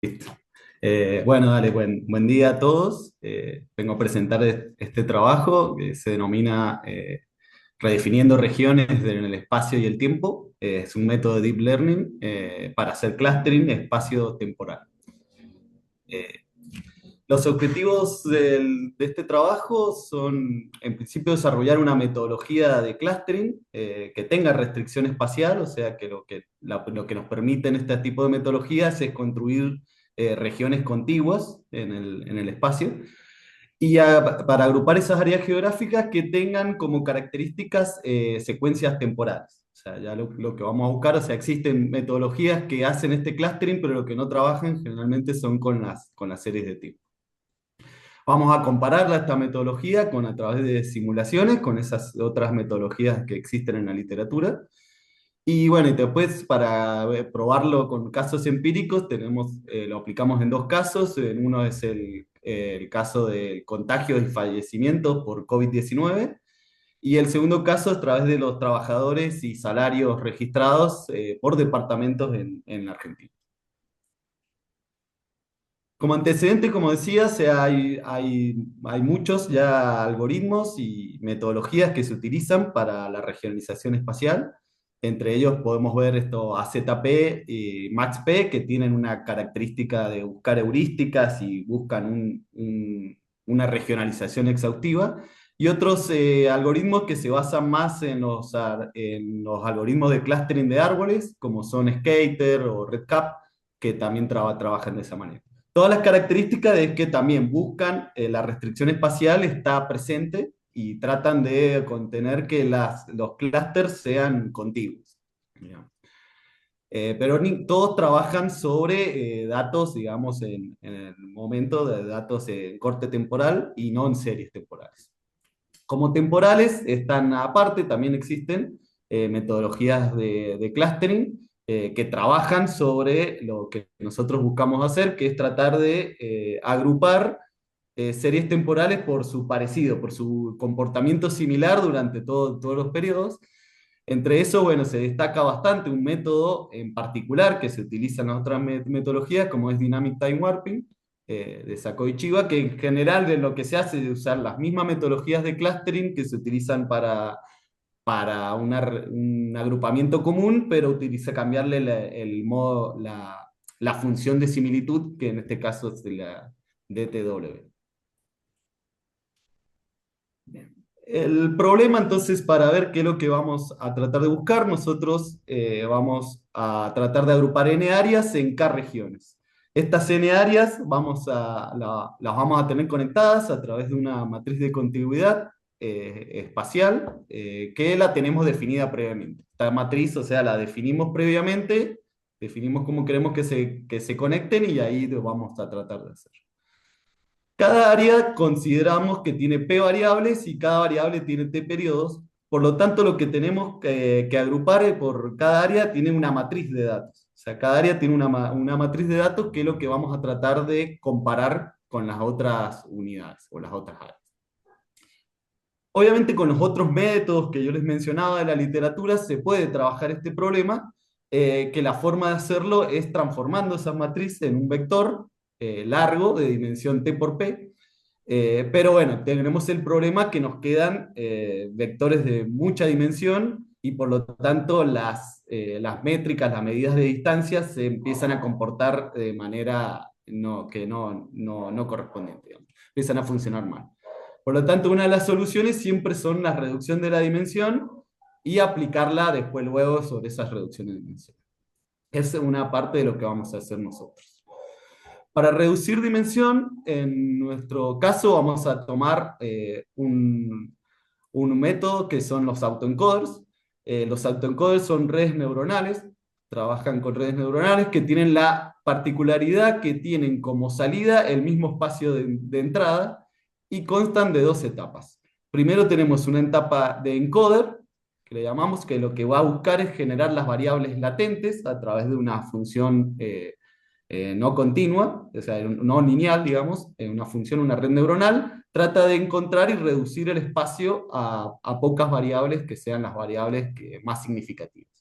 Listo. Bueno, dale, buen día a todos. Vengo a presentar este trabajo que se denomina Redefiniendo regiones en el espacio y el tiempo. Es un método de Deep Learning para hacer clustering espacio-temporal. Eh, los objetivos de este trabajo son, en principio, desarrollar una metodología de clustering que tenga restricción espacial, o sea, que lo que nos permiten este tipo de metodologías es construir regiones contiguas en el espacio y para agrupar esas áreas geográficas que tengan como características secuencias temporales. O sea, ya lo que vamos a buscar, o sea, existen metodologías que hacen este clustering, pero lo que no trabajan generalmente son con las series de tiempo. Vamos a compararla, esta metodología, con a través de simulaciones, con esas otras metodologías que existen en la literatura. Y bueno, y después para probarlo con casos empíricos, lo aplicamos en dos casos. En uno es el caso del contagio y fallecimientos por COVID-19, y el segundo caso es a través de los trabajadores y salarios registrados por departamentos en Argentina. Como antecedente, como decía, hay muchos ya algoritmos y metodologías que se utilizan para la regionalización espacial. Entre ellos podemos ver esto AZP y MaxP, que tienen una característica de buscar heurísticas y buscan una regionalización exhaustiva. Y otros algoritmos que se basan más en los algoritmos de clustering de árboles, como son Skater o RedCap, que también trabajan de esa manera. Todas las características es que también buscan la restricción espacial está presente y tratan de contener que los clústeres sean contiguos. Digamos. Pero todos trabajan sobre datos, digamos, en el momento de datos en corte temporal y no en series temporales. Como temporales están aparte, también existen metodologías de clustering que trabajan sobre lo que nosotros buscamos hacer, que es tratar de agrupar series temporales por su parecido, por su comportamiento similar durante todos los periodos. Entre eso, bueno, se destaca bastante un método en particular que se utiliza en otras metodologías, como es Dynamic Time Warping, de Sako que en general de lo que se hace es usar las mismas metodologías de clustering que se utilizan para un agrupamiento común, pero cambiarle la función de similitud, que en este caso es de la DTW. Bien. El problema entonces, para ver qué es lo que vamos a tratar de buscar, nosotros vamos a tratar de agrupar n áreas en k regiones. Estas n áreas las vamos a tener conectadas a través de una matriz de contigüidad espacial que la tenemos definida previamente. Esta matriz, o sea, la definimos previamente, definimos cómo queremos que se conecten y ahí lo vamos a tratar de hacer. Cada área consideramos que tiene p variables y cada variable tiene t periodos. Por lo tanto, lo que tenemos que agrupar por cada área tiene una matriz de datos. O sea, cada área tiene una matriz de datos que es lo que vamos a tratar de comparar con las otras unidades o las otras áreas. Obviamente con los otros métodos que yo les mencionaba de la literatura se puede trabajar este problema, que la forma de hacerlo es transformando esa matriz en un vector largo de dimensión t por p. Pero bueno, tenemos el problema que nos quedan vectores de mucha dimensión y por lo tanto las métricas, las medidas de distancia se empiezan a comportar de manera que no correspondiente, digamos. Empiezan a funcionar mal. Por lo tanto, una de las soluciones siempre son la reducción de la dimensión y aplicarla después luego sobre esas reducciones de dimensión. Esa es una parte de lo que vamos a hacer nosotros. Para reducir dimensión, en nuestro caso vamos a tomar un método que son los autoencoders. Los autoencoders son redes neuronales, trabajan con redes neuronales que tienen la particularidad que tienen como salida el mismo espacio de entrada y constan de dos etapas. Primero tenemos una etapa de encoder, que le llamamos que lo que va a buscar es generar las variables latentes a través de una función no continua, o sea, no lineal, digamos, una función, una red neuronal, trata de encontrar y reducir el espacio a pocas variables que sean las variables más significativas.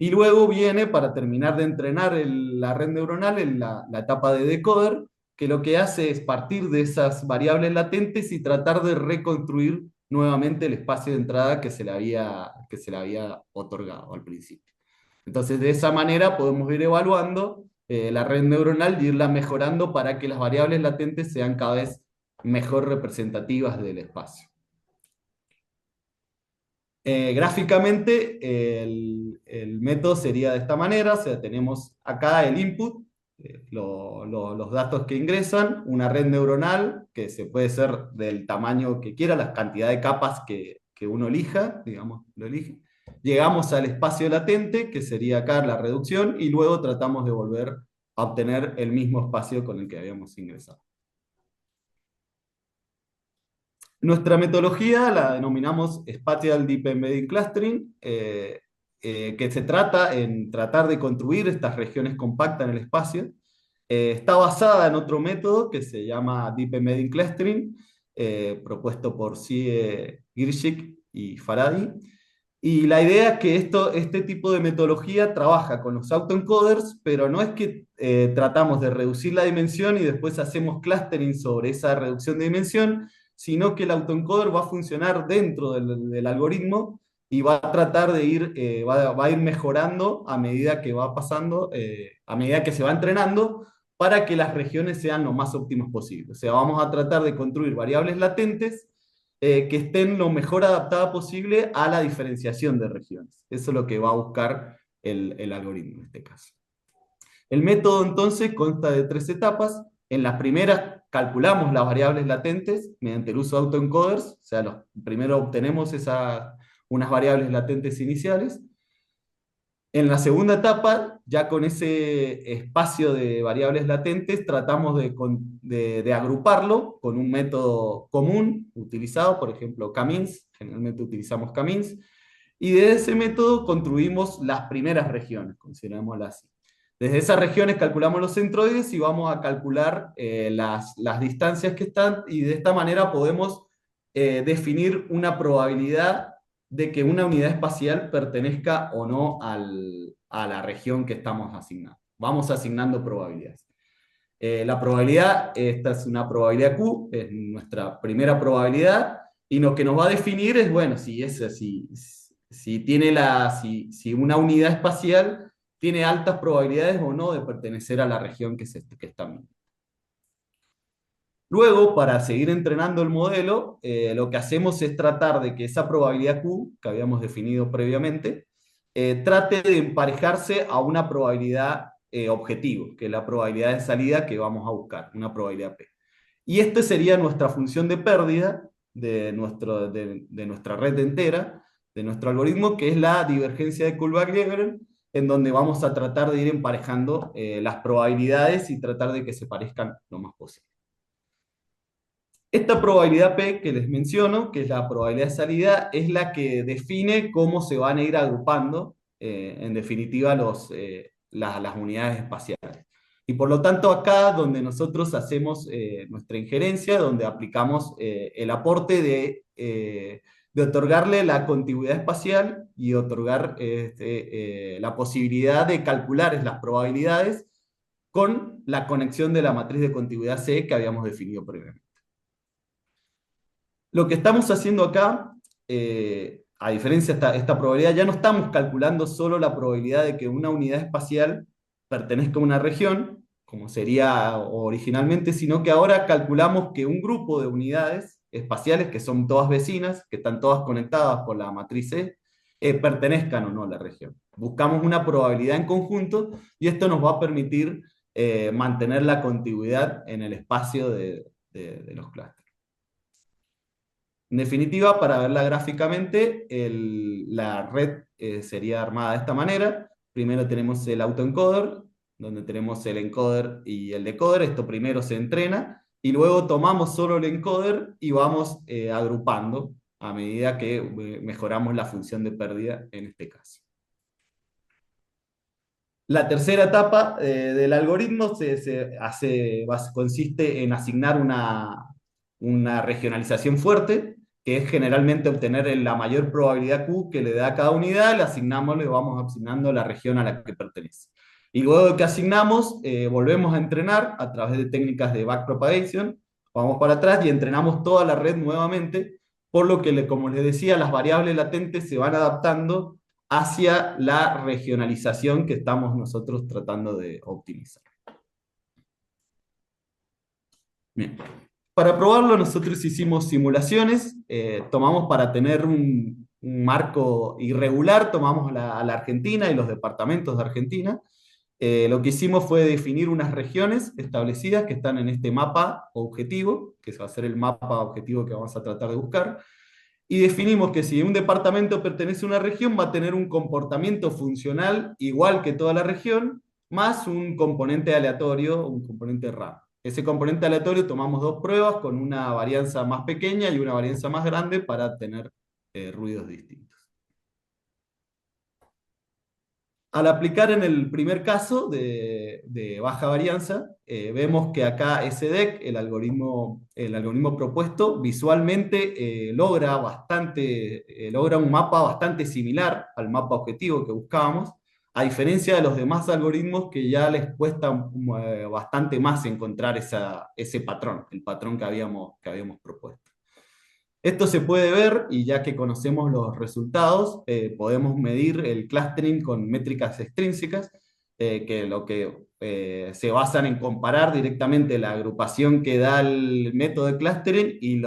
Y luego viene, para terminar de entrenar la red neuronal, en la etapa de decoder, que lo que hace es partir de esas variables latentes y tratar de reconstruir nuevamente el espacio de entrada que se le había otorgado al principio. Entonces, de esa manera podemos ir evaluando la red neuronal y irla mejorando para que las variables latentes sean cada vez mejor representativas del espacio. Gráficamente, el método sería de esta manera, o sea, tenemos acá el input, los datos que ingresan, una red neuronal, que se puede ser del tamaño que quiera, la cantidad de capas que uno elija, digamos, lo elige. Llegamos al espacio latente, que sería acá la reducción, y luego tratamos de volver a obtener el mismo espacio con el que habíamos ingresado. Nuestra metodología la denominamos Spatial Deep Embedding Clustering, que se trata en tratar de construir estas regiones compactas en el espacio. Está basada en otro método que se llama Deep Embedding Clustering, propuesto por Sie Girshik y Faradi. Y la idea es que este tipo de metodología trabaja con los autoencoders, pero no es que tratamos de reducir la dimensión y después hacemos clustering sobre esa reducción de dimensión, sino que el autoencoder va a funcionar dentro del algoritmo y va a tratar de ir, va a ir mejorando a medida que va pasando, a medida que se va entrenando, para que las regiones sean lo más óptimas posible. O sea, vamos a tratar de construir variables latentes que estén lo mejor adaptada posible a la diferenciación de regiones. Eso es lo que va a buscar el algoritmo en este caso. El método entonces consta de tres etapas. En las primeras calculamos las variables latentes mediante el uso de autoencoders, o sea, primero obtenemos unas variables latentes iniciales. En la segunda etapa, ya con ese espacio de variables latentes, tratamos de agruparlo con un método común utilizado, por ejemplo, K-means, generalmente utilizamos K-means, y de ese método construimos las primeras regiones, considerémoslas así. Desde esas regiones calculamos los centroides y vamos a calcular las distancias que están, y de esta manera podemos definir una probabilidad de que una unidad espacial pertenezca o no a la región que estamos asignando. Vamos asignando probabilidades. La probabilidad, esta es una probabilidad Q, es nuestra primera probabilidad, y lo que nos va a definir es, bueno, si una unidad espacial tiene altas probabilidades o no de pertenecer a la región que está viendo. Luego, para seguir entrenando el modelo, lo que hacemos es tratar de que esa probabilidad Q, que habíamos definido previamente, trate de emparejarse a una probabilidad objetivo, que es la probabilidad de salida que vamos a buscar, una probabilidad P. Y esta sería nuestra función de pérdida de nuestra red entera, de nuestro algoritmo, que es la divergencia de Kullback-Leibler, en donde vamos a tratar de ir emparejando las probabilidades y tratar de que se parezcan lo más posible. Esta probabilidad P que les menciono, que es la probabilidad de salida, es la que define cómo se van a ir agrupando, en definitiva, las unidades espaciales. Y por lo tanto, acá donde nosotros hacemos nuestra injerencia, donde aplicamos el aporte de otorgarle la contigüidad espacial y otorgar la posibilidad de calcular las probabilidades con la conexión de la matriz de contigüidad C que habíamos definido previamente. Lo que estamos haciendo acá, a diferencia de esta probabilidad, ya no estamos calculando solo la probabilidad de que una unidad espacial pertenezca a una región, como sería originalmente, sino que ahora calculamos que un grupo de unidades espaciales, que son todas vecinas, que están todas conectadas por la matriz E, pertenezcan o no a la región. Buscamos una probabilidad en conjunto y esto nos va a permitir mantener la contigüidad en el espacio de los clústeres. En definitiva, para verla gráficamente, la red sería armada de esta manera. Primero tenemos el autoencoder, donde tenemos el encoder y el decoder. Esto primero se entrena, y luego tomamos solo el encoder y vamos agrupando a medida que mejoramos la función de pérdida en este caso. La tercera etapa del algoritmo consiste en asignar una regionalización fuerte, que es generalmente obtener la mayor probabilidad Q que le da a cada unidad, le vamos asignando la región a la que pertenece. Y luego de que asignamos, volvemos a entrenar a través de técnicas de backpropagation, vamos para atrás y entrenamos toda la red nuevamente, por lo que, como les decía, las variables latentes se van adaptando hacia la regionalización que estamos nosotros tratando de optimizar. Bien. Para probarlo, nosotros hicimos simulaciones, tomamos para tener un marco irregular, tomamos a la Argentina y los departamentos de Argentina. Lo que hicimos fue definir unas regiones establecidas que están en este mapa objetivo, que va a ser el mapa objetivo que vamos a tratar de buscar, y definimos que si un departamento pertenece a una región, va a tener un comportamiento funcional igual que toda la región, más un componente aleatorio, un componente random. Ese componente aleatorio tomamos dos pruebas con una varianza más pequeña y una varianza más grande para tener ruidos distintos. Al aplicar en el primer caso de baja varianza, vemos que acá SDEC, el algoritmo propuesto, visualmente logra un mapa bastante similar al mapa objetivo que buscábamos, a diferencia de los demás algoritmos que ya les cuesta bastante más encontrar ese patrón, el patrón que habíamos propuesto. Esto se puede ver y ya que conocemos los resultados, podemos medir el clustering con métricas extrínsecas, que se basan en comparar directamente la agrupación que da el método de clustering y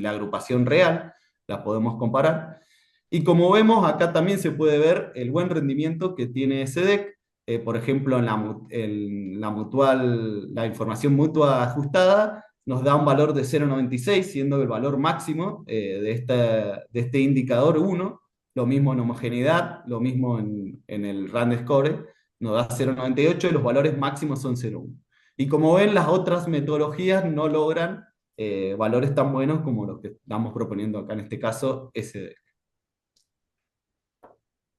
la agrupación real, la podemos comparar. Y como vemos, acá también se puede ver el buen rendimiento que tiene SDEC, por ejemplo, la información mutua ajustada nos da un valor de 0,96, siendo el valor máximo de este indicador 1, lo mismo en homogeneidad, lo mismo en el rand score, nos da 0,98 y los valores máximos son 0,1. Y como ven, las otras metodologías no logran valores tan buenos como los que estamos proponiendo acá, en este caso SD.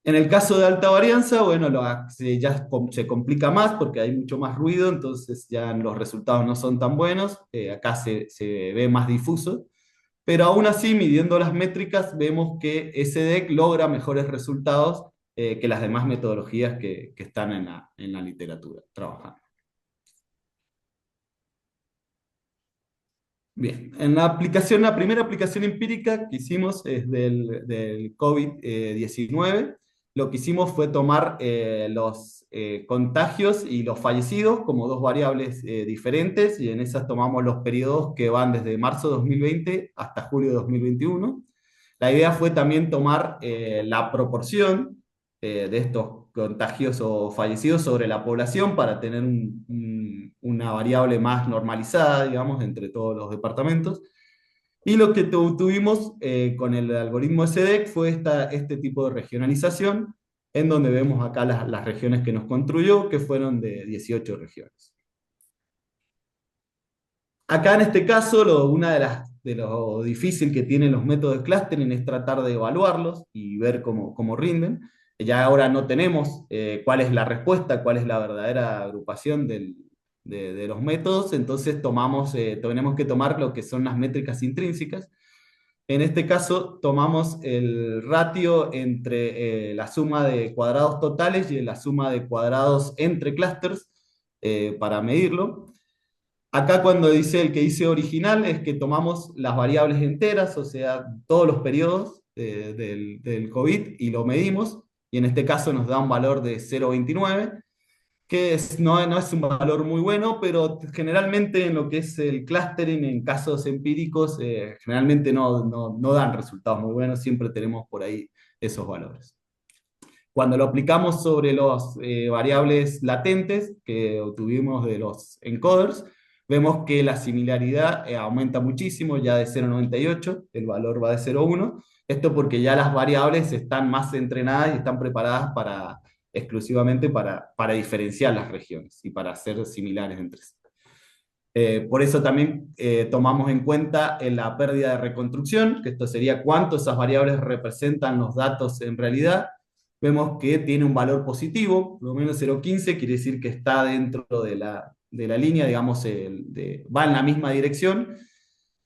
En el caso de alta varianza, bueno, ya se complica más porque hay mucho más ruido, entonces ya los resultados no son tan buenos, acá se ve más difuso, pero aún así, midiendo las métricas, vemos que SDEC logra mejores resultados que las demás metodologías que están en la literatura trabajando. Bien, la primera aplicación empírica que hicimos es del COVID-19. Lo que hicimos fue tomar los contagios y los fallecidos como dos variables diferentes, y en esas tomamos los periodos que van desde marzo de 2020 hasta julio de 2021. La idea fue también tomar la proporción de estos contagios o fallecidos sobre la población para tener una variable más normalizada, digamos, entre todos los departamentos. Y lo que tuvimos con el algoritmo SDEC fue este tipo de regionalización, en donde vemos acá las regiones que nos construyó, que fueron de 18 regiones. Acá en este caso, una de lo difícil que tienen los métodos de clustering es tratar de evaluarlos y ver cómo rinden. Ya ahora no tenemos cuál es la respuesta, cuál es la verdadera agrupación de los métodos, entonces tenemos que tomar lo que son las métricas intrínsecas. En este caso, tomamos el ratio entre la suma de cuadrados totales y la suma de cuadrados entre clusters para medirlo. Acá cuando dice el que dice original es que tomamos las variables enteras, o sea, todos los periodos del COVID y lo medimos, y en este caso nos da un valor de 0,29, que no es un valor muy bueno, pero generalmente en lo que es el clustering, en casos empíricos, generalmente no dan resultados muy buenos, siempre tenemos por ahí esos valores. Cuando lo aplicamos sobre las variables latentes que obtuvimos de los encoders, vemos que la similaridad aumenta muchísimo, ya de 0,98, el valor va de 0,1. Esto porque ya las variables están más entrenadas y están preparadas exclusivamente para diferenciar las regiones y para ser similares entre sí. Por eso también tomamos en cuenta la pérdida de reconstrucción, que esto sería cuánto esas variables representan los datos en realidad. Vemos que tiene un valor positivo, por lo menos 0,15, quiere decir que está dentro de la línea, digamos, va en la misma dirección.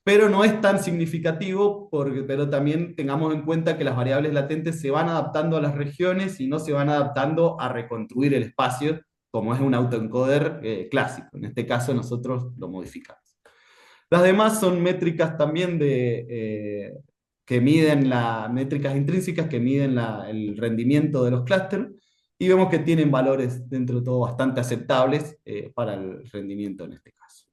pero no es tan significativo, pero también tengamos en cuenta que las variables latentes se van adaptando a las regiones y no se van adaptando a reconstruir el espacio, como es un autoencoder clásico. En este caso nosotros lo modificamos. Las demás son métricas también que miden métricas intrínsecas que miden el rendimiento de los clústeres, y vemos que tienen valores dentro de todo bastante aceptables para el rendimiento en este caso.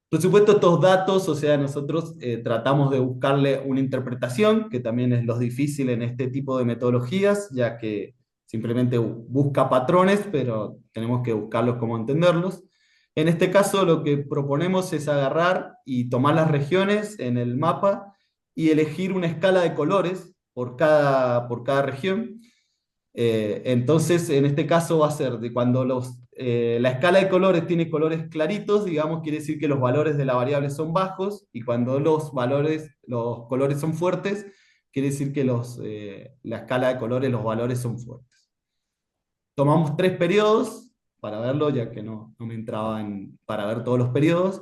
Por supuesto, estos datos, o sea, nosotros tratamos de buscarle una interpretación, que también es lo difícil en este tipo de metodologías, ya que simplemente busca patrones, pero tenemos que buscarlos cómo entenderlos. En este caso, lo que proponemos es agarrar y tomar las regiones en el mapa y elegir una escala de colores por cada región. Entonces, en este caso va a ser de cuando la escala de colores tiene colores claritos, digamos, quiere decir que los valores de la variable son bajos, y cuando los colores son fuertes, quiere decir que la escala de colores, los valores son fuertes. Tomamos 3 periodos para verlo, ya que no me entraba para ver todos los periodos.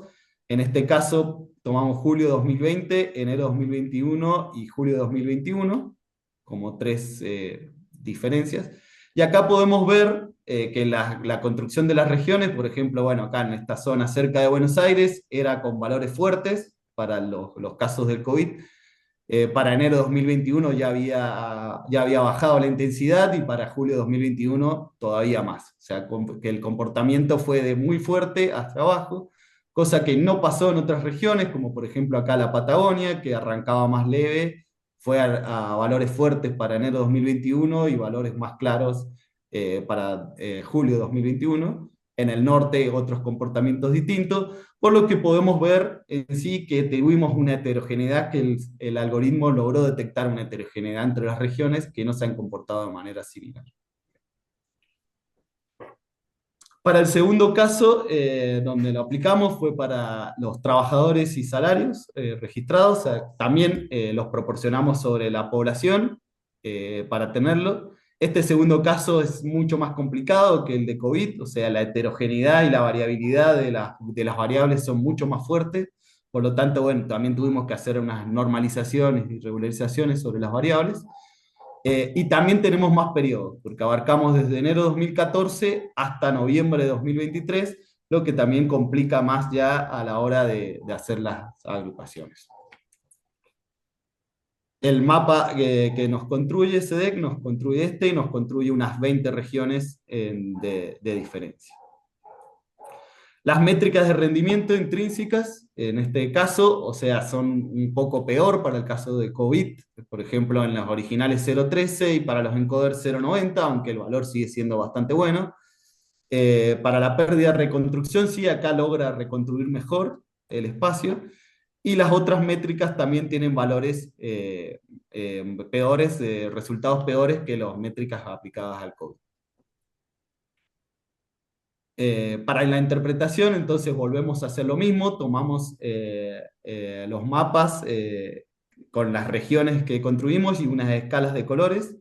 En este caso, tomamos julio 2020, enero 2021 y julio 2021, como 3 diferencias. Y acá podemos ver que la construcción de las regiones, por ejemplo, bueno, acá en esta zona cerca de Buenos Aires, era con valores fuertes para los casos del COVID. Para enero de 2021 ya había bajado la intensidad, y para julio de 2021 todavía más. O sea, que el comportamiento fue de muy fuerte hacia abajo, cosa que no pasó en otras regiones, como por ejemplo acá la Patagonia, que arrancaba más leve, fue a valores fuertes para enero de 2021 y valores más claros para julio de 2021. En el norte otros comportamientos distintos, por lo que podemos ver en sí que tuvimos una heterogeneidad, que el algoritmo logró detectar una heterogeneidad entre las regiones que no se han comportado de manera similar. Para el segundo caso, donde lo aplicamos, fue para los trabajadores y salarios registrados. O sea, también los proporcionamos sobre la población para tenerlo. Este segundo caso es mucho más complicado que el de COVID, o sea, la heterogeneidad y la variabilidad de las variables son mucho más fuertes. Por lo tanto, bueno, también tuvimos que hacer unas normalizaciones y regularizaciones sobre las variables. Y también tenemos más periodos, porque abarcamos desde enero de 2014 hasta noviembre de 2023, lo que también complica más ya a la hora de hacer las agrupaciones. El mapa que nos construye SEDEC nos construye y nos construye unas 20 regiones de diferencia. Las métricas de rendimiento intrínsecas, en este caso, o sea, son un poco peor para el caso de COVID, por ejemplo, en las originales 0.13 y para los encoders 0.90, aunque el valor sigue siendo bastante bueno. Para la pérdida de reconstrucción, sí, acá logra reconstruir mejor el espacio, y las otras métricas también tienen valores peores, resultados peores que las métricas aplicadas al COVID. Para la interpretación, entonces volvemos a hacer lo mismo, tomamos los mapas con las regiones que construimos y unas escalas de colores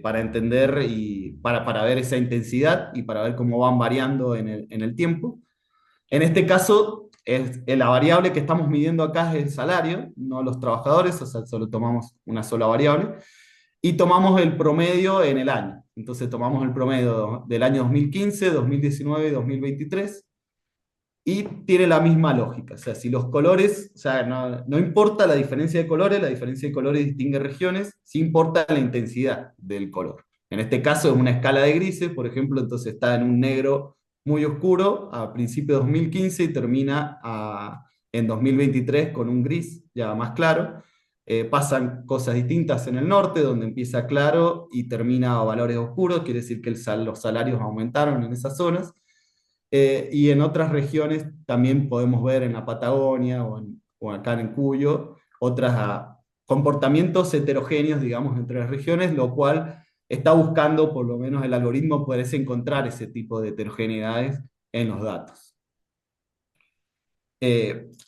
para entender y para ver esa intensidad y para ver cómo van variando en el tiempo. En este caso, la variable que estamos midiendo acá es el salario, no los trabajadores, o sea, solo tomamos una sola variable y tomamos el promedio en el año. Entonces tomamos el promedio del año 2015, 2019 y 2023, y tiene la misma lógica. O sea, si los colores, o sea, no importa la diferencia de colores, la diferencia de colores distingue regiones, sí importa la intensidad del color. En este caso es una escala de grises, por ejemplo, entonces está en un negro muy oscuro a principios de 2015 y termina en 2023 con un gris ya más claro. Pasan cosas distintas en el norte, donde empieza claro y termina a valores oscuros, quiere decir que los salarios aumentaron en esas zonas. Y en otras regiones también podemos ver en la Patagonia o acá en Cuyo otros comportamientos heterogéneos, digamos, entre las regiones, lo cual está buscando, por lo menos el algoritmo, poder encontrar ese tipo de heterogeneidades en los datos.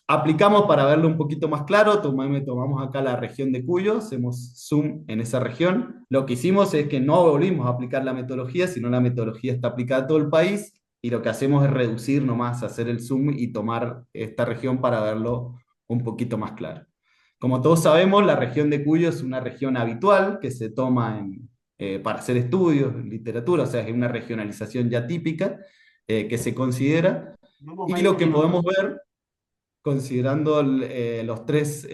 Aplicamos para verlo un poquito más claro, tomamos acá la región de Cuyo, hacemos zoom en esa región. Lo que hicimos es que no volvimos a aplicar la metodología, sino la metodología está aplicada a todo el país, y lo que hacemos es reducir nomás, hacer el zoom y tomar esta región para verlo un poquito más claro. Como todos sabemos, la región de Cuyo es una región habitual que se toma para hacer estudios, literatura, o sea, es una regionalización ya típica que se considera. Y lo que podemos ver, considerando los tres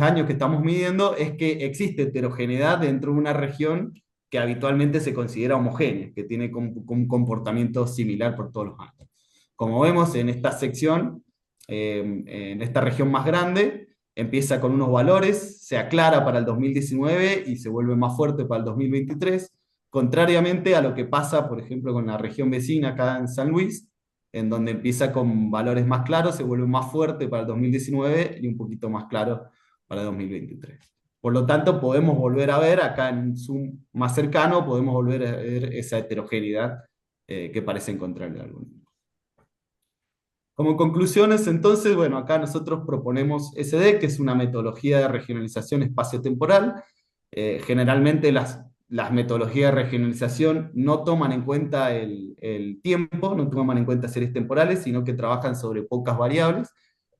años que estamos midiendo, es que existe heterogeneidad dentro de una región que habitualmente se considera homogénea, que tiene un comportamiento similar por todos los años. Como vemos en esta sección, en esta región más grande, empieza con unos valores, se aclara para el 2019 y se vuelve más fuerte para el 2023, contrariamente a lo que pasa, por ejemplo, con la región vecina acá en San Luis, en donde empieza con valores más claros, se vuelve más fuerte para el 2019 y un poquito más claro para el 2023. Por lo tanto, podemos volver a ver acá en un zoom más cercano, podemos volver a ver esa heterogeneidad que parece encontrar en el algoritmo. Como conclusiones, entonces, bueno, acá nosotros proponemos SD, que es una metodología de regionalización espacio-temporal. Generalmente las metodologías de regionalización no toman en cuenta el tiempo, no toman en cuenta series temporales, sino que trabajan sobre pocas variables,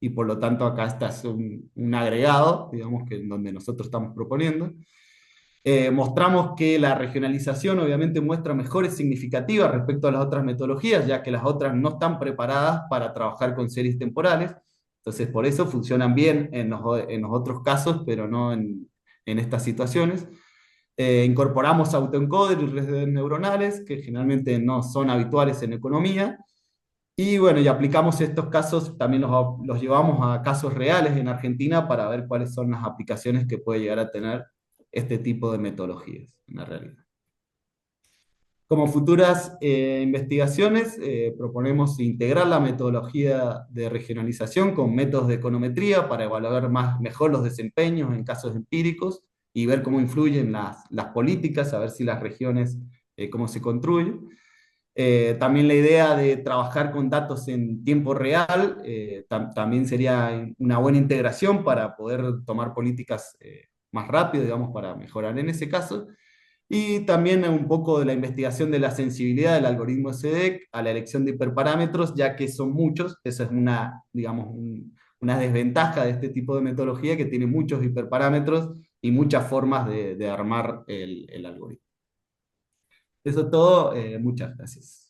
y por lo tanto acá está es un agregado, digamos, que en donde nosotros estamos proponiendo. Mostramos que la regionalización obviamente muestra mejores significativas respecto a las otras metodologías, ya que las otras no están preparadas para trabajar con series temporales. Entonces, por eso funcionan bien en los otros casos, pero no en estas situaciones. Incorporamos autoencoder y redes neuronales, que generalmente no son habituales en economía. Y bueno, y aplicamos estos casos, también los llevamos a casos reales en Argentina para ver cuáles son las aplicaciones que puede llegar a tener este tipo de metodologías en la realidad. Como futuras investigaciones, proponemos integrar la metodología de regionalización con métodos de econometría para evaluar mejor los desempeños en casos empíricos y ver cómo influyen las políticas, a ver si las regiones, cómo se construyen. También la idea de trabajar con datos en tiempo real también sería una buena integración para poder tomar políticas más rápido, digamos, para mejorar en ese caso. Y también un poco de la investigación de la sensibilidad del algoritmo SDEC a la elección de hiperparámetros, ya que son muchos. Esa es una, digamos, una desventaja de este tipo de metodología, que tiene muchos hiperparámetros y muchas formas de armar el algoritmo. Eso es todo, muchas gracias.